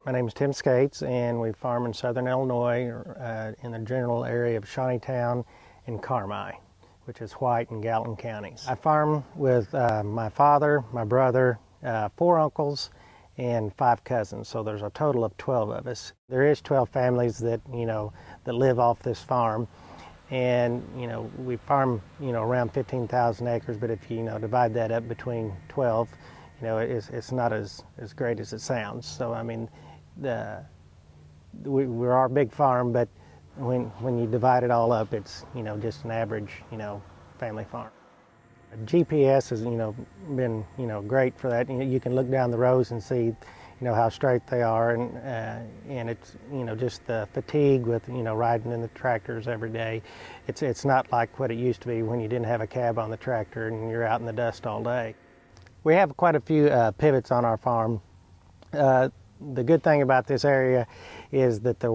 My name is Tim Scates, and we farm in southern Illinois in the general area of Shawneetown and Carmi, which is White and Gallatin counties. I farm with my father, my brother, 4 uncles, and 5 cousins, so there's a total of 12 of us. There is 12 families that that live off this farm, and we farm around 15,000 acres. But if you divide that up between 12, it's not as great as it sounds. So I mean, we are a big farm, but when you divide it all up, it's just an average family farm. GPS has been great for that. You can look down the rows and see how straight they are, and it's just the fatigue with riding in the tractors every day. It's not like what it used to be when you didn't have a cab on the tractor and you're out in the dust all day. We have quite a few pivots on our farm. The good thing about this area is that the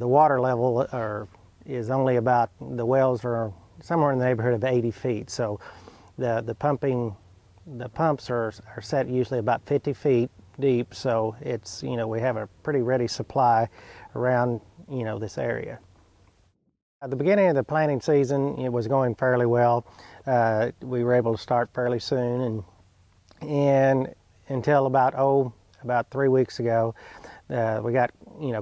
water level is only about, the wells are somewhere in the neighborhood of 80 feet. So the pumps are set usually about 50 feet deep. So it's we have a pretty ready supply around this area. At the beginning of the planting season, it was going fairly well. We were able to start fairly soon, and until about 3 weeks ago, we got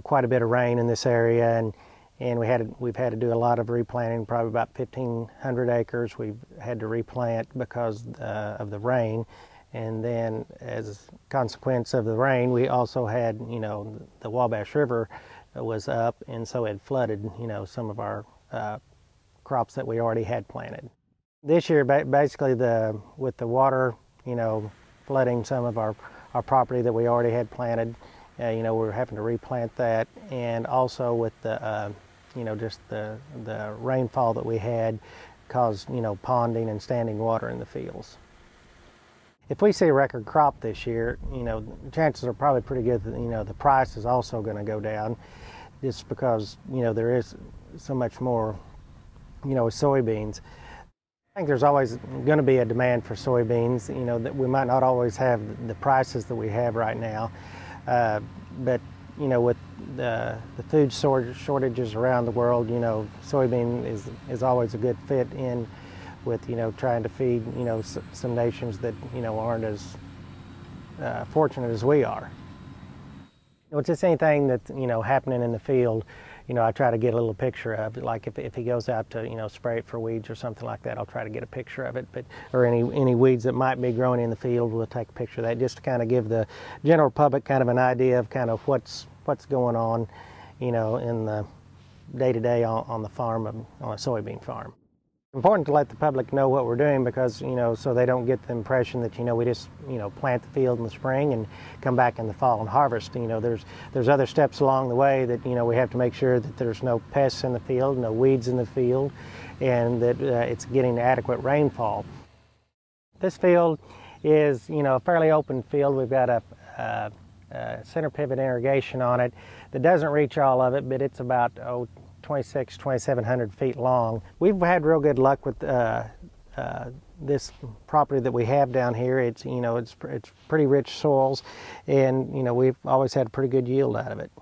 quite a bit of rain in this area, and we've had to do a lot of replanting, probably about 1,500 acres. We've had to replant because of the rain, and then as a consequence of the rain, we also had the Wabash River was up, and so it flooded some of our crops that we already had planted. This year, basically with the water flooding some of our property that we already had planted, we're having to replant that, and also with the just the rainfall that we had caused ponding and standing water in the fields. If we see a record crop this year, chances are probably pretty good that the price is also going to go down, just because there is so much more with soybeans. I think there's always going to be a demand for soybeans, that we might not always have the prices that we have right now, but with the food shortages around the world, soybean is always a good fit in with trying to feed some nations that aren't as fortunate as we are. Just anything that's happening in the field, I try to get a little picture of it. Like if he goes out to spray it for weeds or something like that, I'll try to get a picture of it. Or any weeds that might be growing in the field, we'll take a picture of that, just to kind of give the general public kind of an idea of kind of what's going on, in the day-to-day on the farm, on a soybean farm. It's important to let the public know what we're doing, because so they don't get the impression that we just plant the field in the spring and come back in the fall and harvest. There's other steps along the way that we have to make sure that there's no pests in the field, no weeds in the field, and that it's getting adequate rainfall. This field is a fairly open field. We've got a center pivot irrigation on it that doesn't reach all of it, but it's about 2,700 feet long. We've had real good luck with this property that we have down here. It's pretty rich soils, and we've always had a pretty good yield out of it.